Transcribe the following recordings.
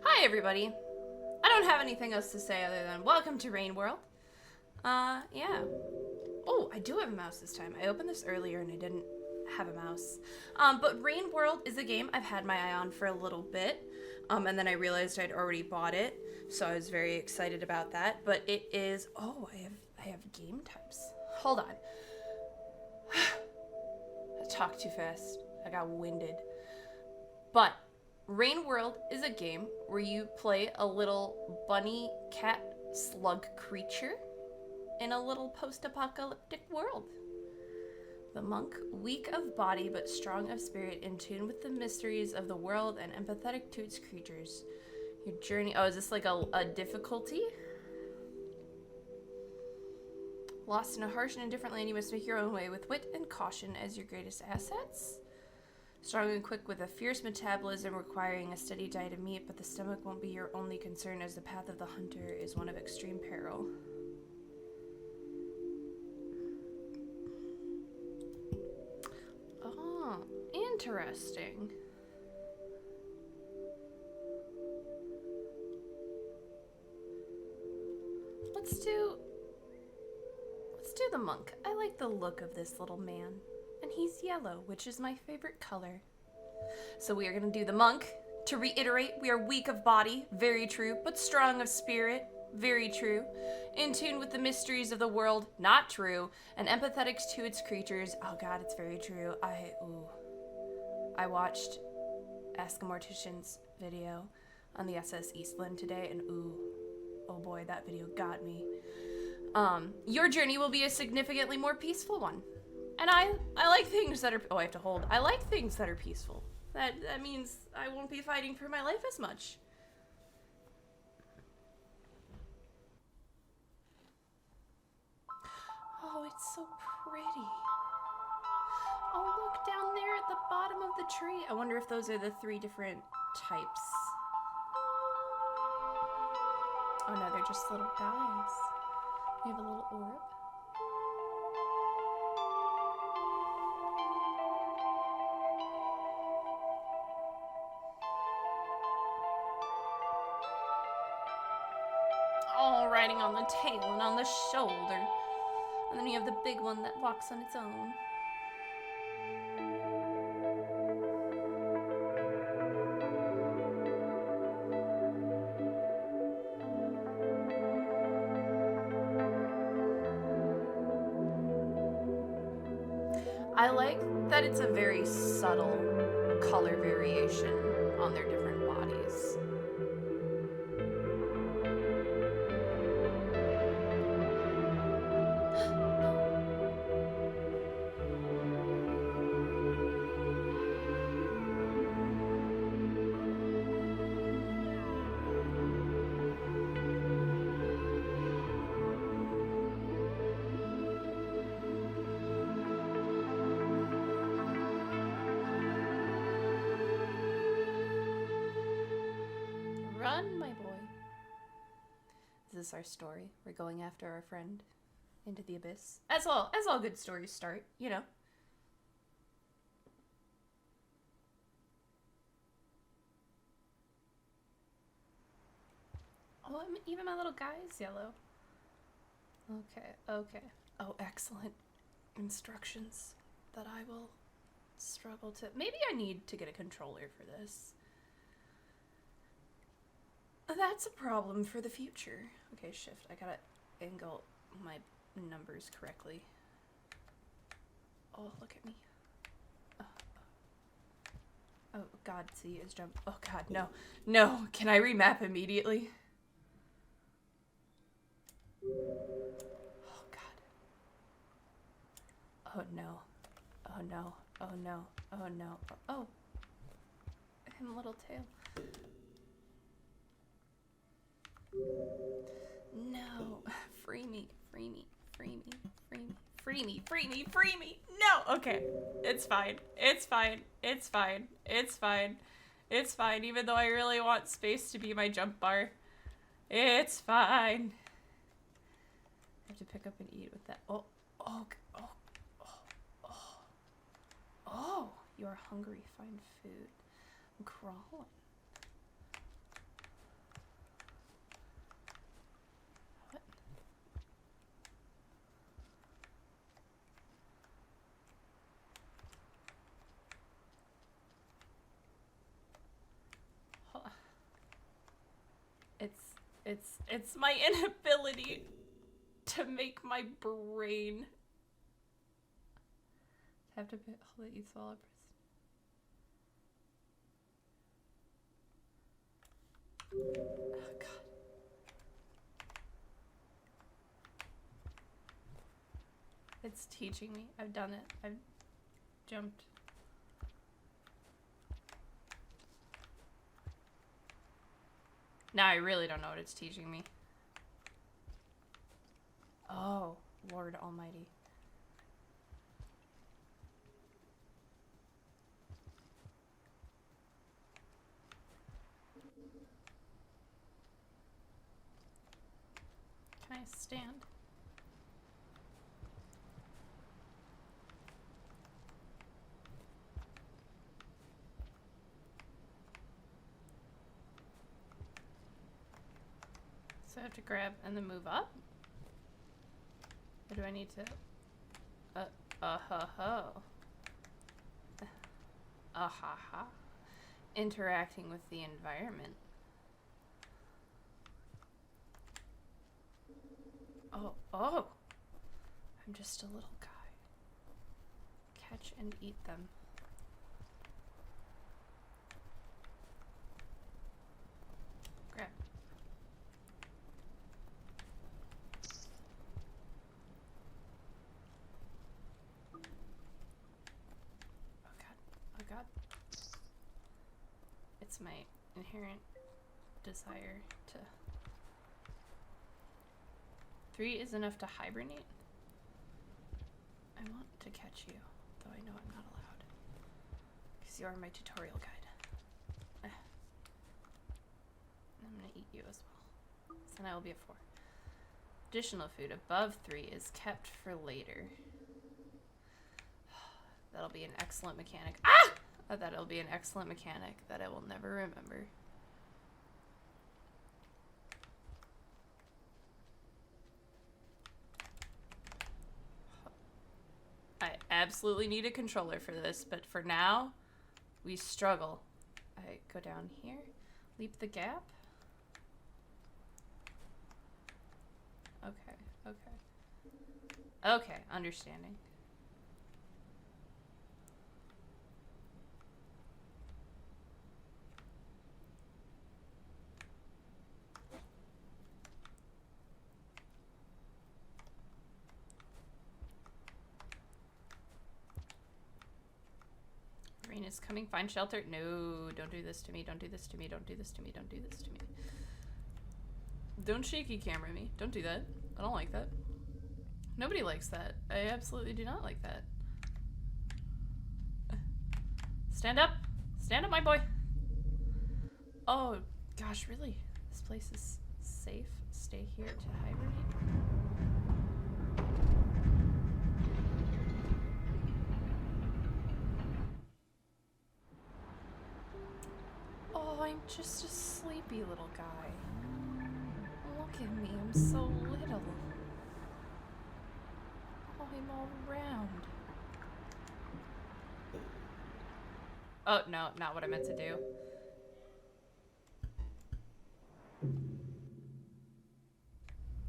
Hi, everybody. I don't have anything else to say other than welcome to Rain World. Yeah. Oh, I do have a mouse this time. I opened this earlier and I didn't have a mouse. But Rain World is a game I've had my eye on for a little bit. And then I realized I'd already bought it, so I was very excited about that. But it is. Oh, I have game types. Hold on. I talked too fast. I got winded. But Rain World is a game where you play a little bunny cat slug creature in a little post-apocalyptic world. The monk, weak of body but strong of spirit, in tune with the mysteries of the world and empathetic to its creatures. Your journey. Oh, is this like a difficulty? Lost in a harsh and indifferent land, you must make your own way with wit and caution as your greatest assets. Strong and quick with a fierce metabolism requiring a steady diet of meat, but the stomach won't be your only concern as the path of the hunter is one of extreme peril. Oh, interesting. Let's do the monk. I like the look of this little man. And he's yellow, which is my favorite color. So we are going to do the monk. To reiterate, we are weak of body, very true, but strong of spirit, very true. In tune with the mysteries of the world, not true. And empathetic to its creatures, oh god, it's very true. I watched Ask a Mortician's video on the SS Eastland today, and oh boy, that video got me. Your journey will be a significantly more peaceful one. And I like things that are, I have to hold. I like things that are peaceful. That means I won't be fighting for my life as much. Oh, it's so pretty. Oh, look down there at the bottom of the tree. I wonder if those are the 3 different types. Oh no, they're just little guys. We have a little orb. Oh, riding on the tail and on the shoulder. And then you have the big one that walks on its own. I like that it's a very subtle color variation on their different bodies. Run, my boy. Is this our story? We're going after our friend into the abyss. As all good stories start, you know. Oh, even my little guy is yellow. Okay. Oh, excellent instructions that I will struggle to. Maybe I need to get a controller for this. That's a problem for the future. Okay, shift. I gotta angle my numbers correctly. Oh, look at me. Oh god, see, it's jump. Oh god, no. No, can I remap immediately? Oh god. Oh no. Oh no. Oh no. Oh no. Oh. Him little tail. No. Free me. Free me. Free me. Free me. Free me. Free me. Free me. No. Okay. It's fine. It's fine. It's fine. It's fine. It's fine. Even though I really want space to be my jump bar. It's fine. I have to pick up and eat with that. Oh. Oh. You are hungry. Find food. I'm crawling. It's my inability to make my brain have to hold it, you swallow. Oh god. It's teaching me. I've done it. I've jumped. Now I really don't know what it's teaching me. Oh, Lord Almighty. Can I stand? So I have to grab and then move up? Or do I need to... ha. Interacting with the environment. Oh. I'm just a little guy. Catch and eat them. Grab. Oh god. It's my inherent desire to... 3 is enough to hibernate? I want to catch you, though I know I'm not allowed. Because you are my tutorial guide. I'm gonna eat you as well. So then I will be a 4. Additional food above 3 is kept for later. That'll be an excellent mechanic. Ah! That'll be an excellent mechanic that I will never remember. I absolutely need a controller for this, but for now, we struggle. I go down here, leap the gap. Okay, understanding. Rain is coming, find shelter. No, don't do this to me, don't do this to me, don't do this to me, don't do this to me. Don't shaky camera me. Don't do that. I don't like that. Nobody likes that. I absolutely do not like that. Stand up! Stand up, my boy! Oh, gosh, really? This place is safe? Stay here to hibernate? Oh, I'm just a sleepy little guy. Look at me, I'm so little. Oh, I'm all round. Oh, no, not what I meant to do.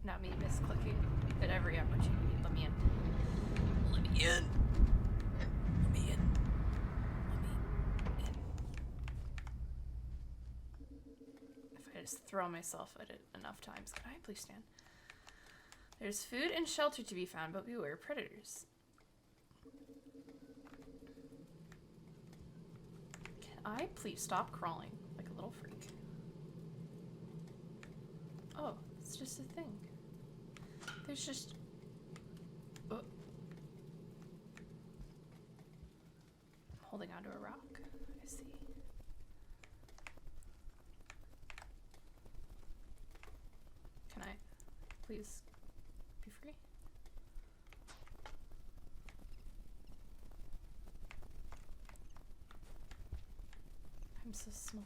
Not me misclicking at every opportunity. Let me in. Let me in. Let me in. Let me in. If I just throw myself at it enough times. Can I please stand? There's food and shelter to be found, but beware predators. Can I please stop crawling like a little freak? Oh, it's just a thing. There's just... Oh. I'm holding onto a rock. I see. Can I please be free? I'm so small.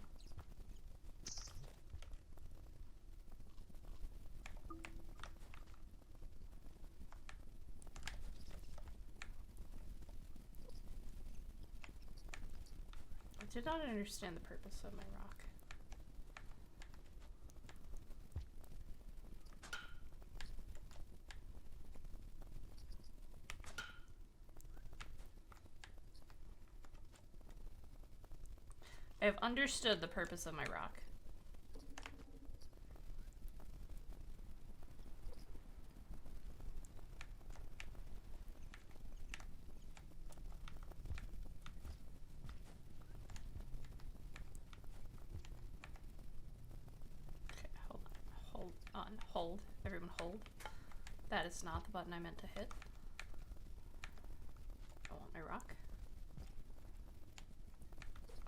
I did not understand the purpose of my rock. I have understood the purpose of my rock. Okay, hold on, hold. Everyone hold. That is not the button I meant to hit. I want my rock.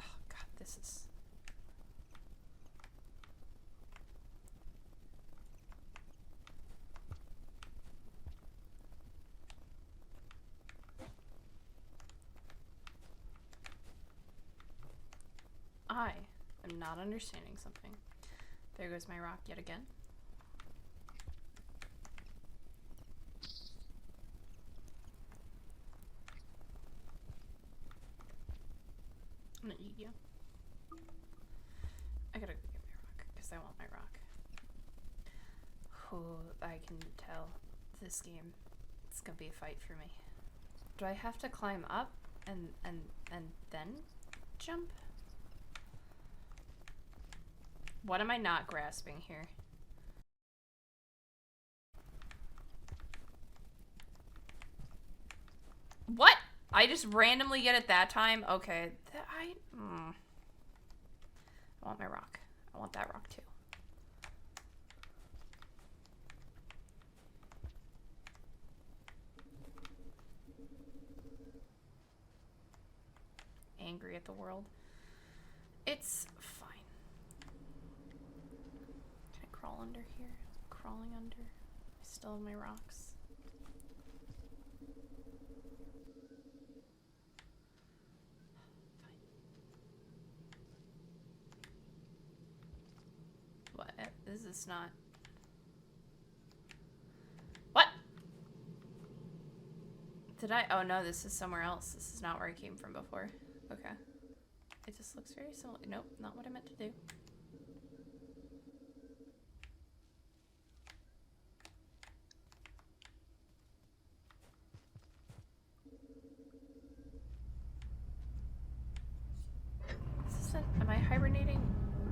Oh god, this is... I am not understanding something. There goes my rock yet again. I'm gonna eat you. I gotta go get my rock, because I want my rock. Oh, I can tell this game, it's gonna be a fight for me. Do I have to climb up and then jump? What am I not grasping here? What? I just randomly get it that time? Okay. I want my rock. I want that rock too. Angry at the world. It's fine. Can I crawl under here? Crawling under. I still have my rocks. What? Is this not... What? Did I? Oh no, this is somewhere else. This is not where I came from before. Okay. It just looks very similar. Nope, not what I meant to do. Am I hibernating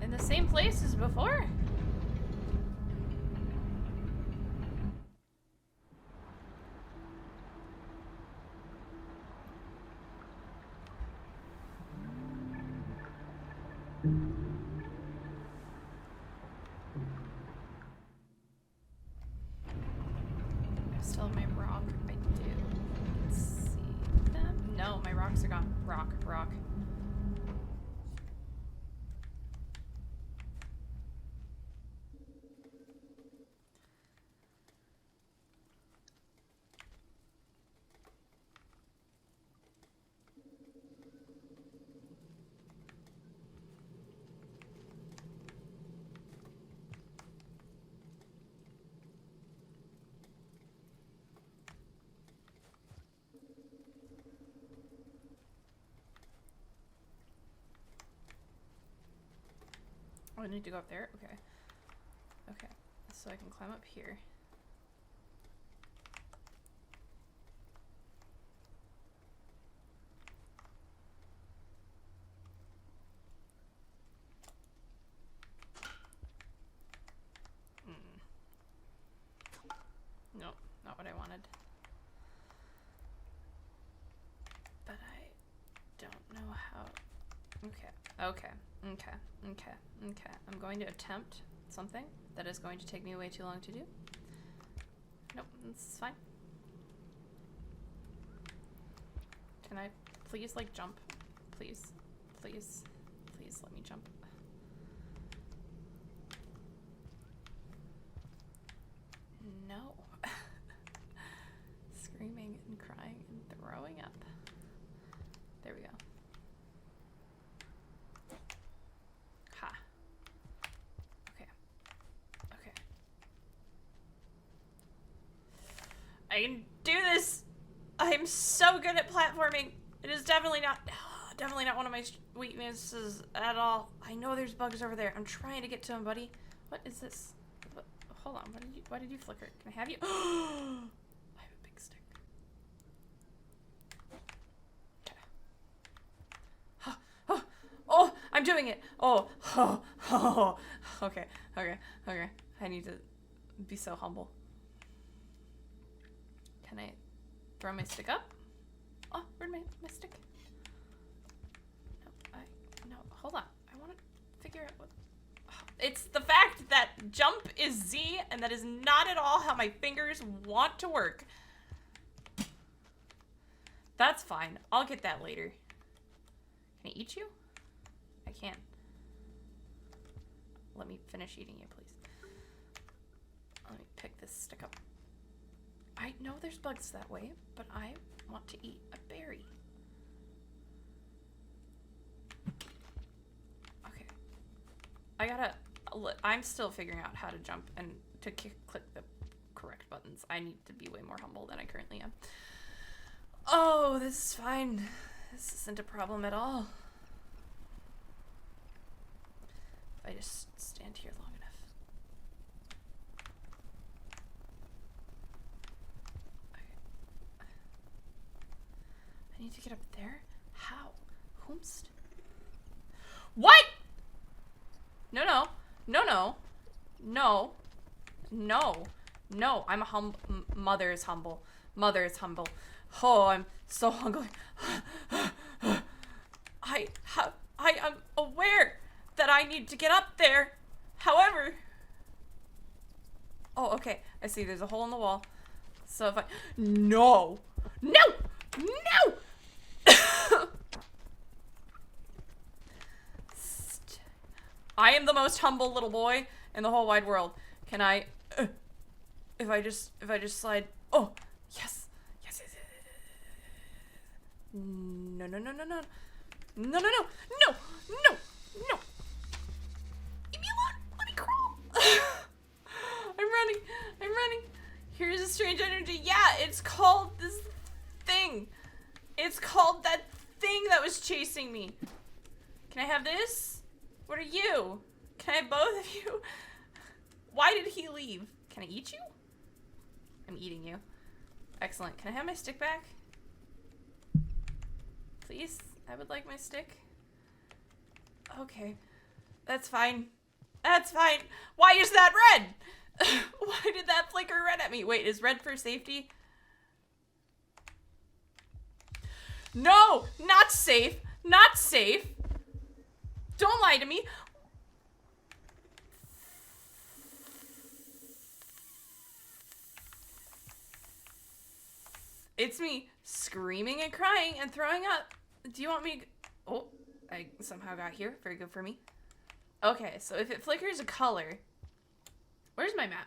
in the same place as before? I still have my rock. I do. Let's see them. No, my rocks are gone. Rock. Oh, I need to go up there? Okay. Okay. So I can climb up here. Nope, not what I wanted. But I don't know how... Okay. I'm going to attempt something that is going to take me way too long to do. Nope, this is fine. Can I please, like, jump? Please let me jump. No. Screaming and crying and throwing up. There we go. Ha. Okay. I can do this! I'm so good at platforming! It is definitely not one of my weaknesses at all. I know there's bugs over there. I'm trying to get to them, buddy. What is this? Hold on, why did you flicker? Can I have you? I have a big stick. Okay. Oh, I'm doing it. Oh, oh, oh. Okay, okay, okay. I need to be so humble. Can I throw my stick up? Oh, where'd my stick? No, hold on. I want to figure out what... It's the fact that jump is Z, and that is not at all how my fingers want to work. That's fine. I'll get that later. Can I eat you? I can. Let me finish eating you, please. Let me pick this stick up. I know there's bugs that way, but I want to eat a berry. Okay. I'm still figuring out how to jump and to click the correct buttons. I need to be way more humble than I currently am. Oh, this is fine. This isn't a problem at all. If I just stand here long enough. Okay. I need to get up there? How? Whomst? What? No, no. No, no. No. No. No. I'm a mother is humble. Mother is humble. Oh, I'm so hungry. I am aware that I need to get up there. However... Oh, okay. I see there's a hole in the wall. So if I... No! No! No! I am the most humble little boy in the whole wide world. Can I... If I just slide... Oh! Yes! Yes, yes, yes. No, no, no, no, no. No, no, no. No! No! No! Leave me alone! Let me crawl! I'm running! I'm running! Here's a strange energy. Yeah, it's called this thing. It's called that thing that was chasing me. Can I have this? What are you? Can I have both of you? Why did he leave? Can I eat you? I'm eating you. Excellent. Can I have my stick back? Please? I would like my stick. Okay. That's fine. That's fine. Why is that red? Why did that flicker red at me? Wait, is red for safety? No! Not safe! Not safe! Don't lie to me! It's me screaming and crying and throwing up. Do you want me to... Oh, I somehow got here. Very good for me. Okay, so if it flickers a color... Where's my map?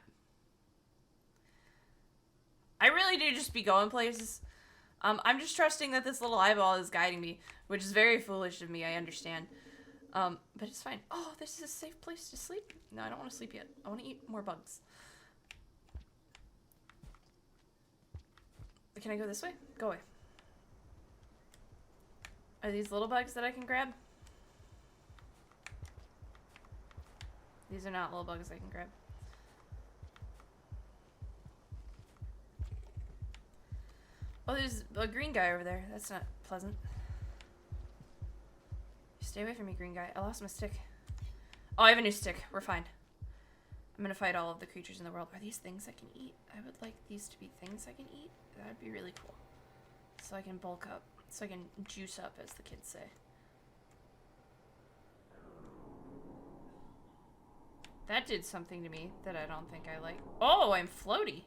I really do just be going places. I'm just trusting that this little eyeball is guiding me, which is very foolish of me, I understand. But it's fine. Oh, this is a safe place to sleep? No, I don't want to sleep yet. I want to eat more bugs. Can I go this way? Go away. Are these little bugs that I can grab? These are not little bugs I can grab. Oh, there's a green guy over there. That's not pleasant. Stay away from me, green guy. I lost my stick. Oh, I have a new stick. We're fine. I'm gonna fight all of the creatures in the world. Are these things I can eat? I would like these to be things I can eat. That would be really cool. So I can bulk up. So I can juice up, as the kids say. That did something to me that I don't think I like. Oh, I'm floaty.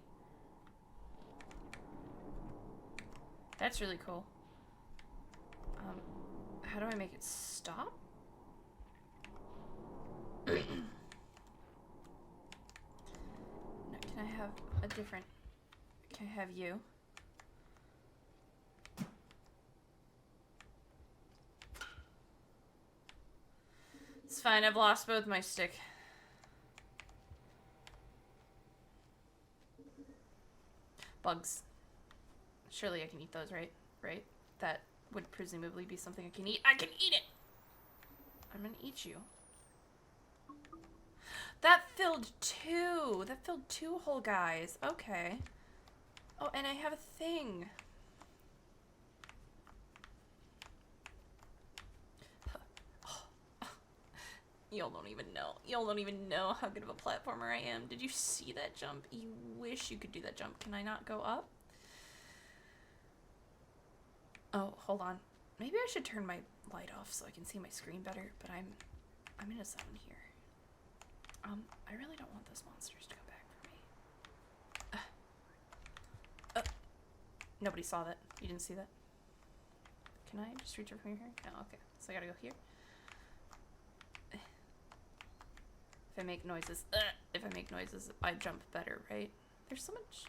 That's really cool. How do I make it stop? No, can I have a different... Can I have you? It's fine, I've lost both my stick. Bugs. Surely I can eat those, right? Right? That would presumably be something I can eat. I can eat it! I'm gonna eat you. That filled two! That filled two whole guys. Okay. Oh, and I have a thing. Y'all don't even know. Y'all don't even know how good of a platformer I am. Did you see that jump? You wish you could do that jump. Can I not go up? Oh, hold on. Maybe I should turn my light off so I can see my screen better, but I'm in a zone here. I really don't want those monsters to come back for me. Nobody saw that. You didn't see that? Can I just reach over from here? No, okay. So I gotta go here. If I make noises, I jump better, right? There's so much...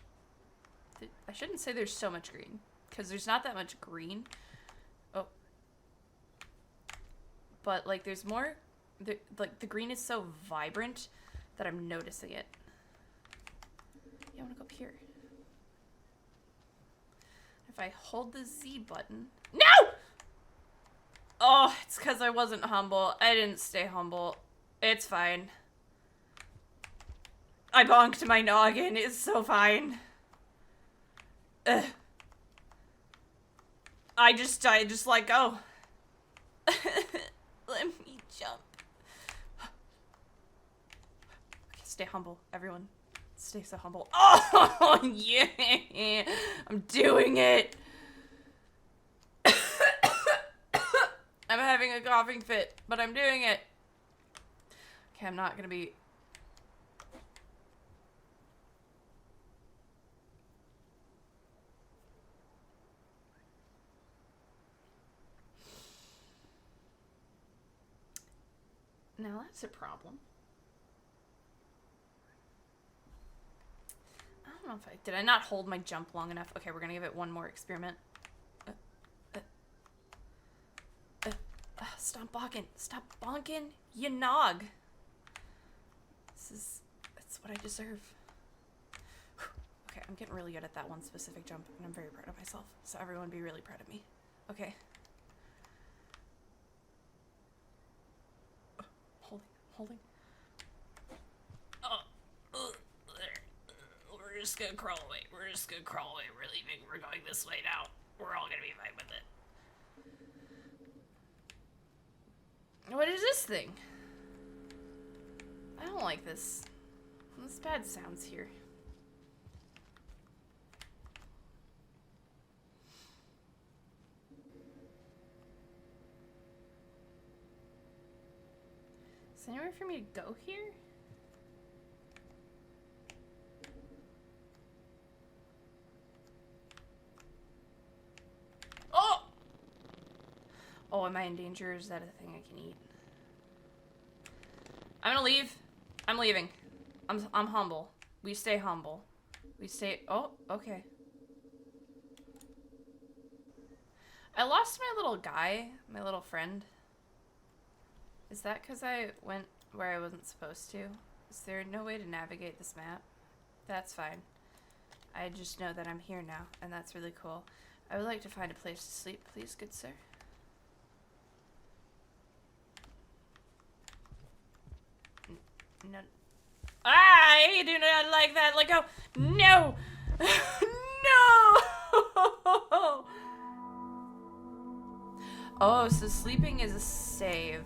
I shouldn't say there's so much green, because there's not that much green. Oh. But, like, there's more... like, the green is so vibrant that I'm noticing it. Yeah, I want to go up here. If I hold the Z button... No! Oh, it's because I wasn't humble. I didn't stay humble. It's fine. I bonked my noggin. It's so fine. Ugh. I just let go. Let me jump. Okay, stay humble, everyone. Stay so humble. Oh, yeah. I'm doing it. I'm having a coughing fit, but I'm doing it. Okay, I'm not gonna be... Now that's a problem. I don't know if I... Did I not hold my jump long enough? Okay, we're gonna give it one more experiment. Stop bonking. Stop bonking, you nog. That's what I deserve. Okay, I'm getting really good at that one specific jump, and I'm very proud of myself. So everyone be really proud of me. Okay. Holding. We're just gonna crawl away. We're leaving. We're going this way now. We're all gonna be fine with it. What is this thing? I don't like this. There's bad sounds here. Is there anywhere for me to go here? Oh! Oh, am I in danger? Is that a thing I can eat? I'm gonna leave. I'm leaving. I'm humble. We stay humble. We stay... Oh, okay. I lost my little guy, my little friend. Is that because I went where I wasn't supposed to? Is there no way to navigate this map? That's fine. I just know that I'm here now, and that's really cool. I would like to find a place to sleep, please, good sir. No. I do not like that. Let go. No. No. Oh, so sleeping is a save.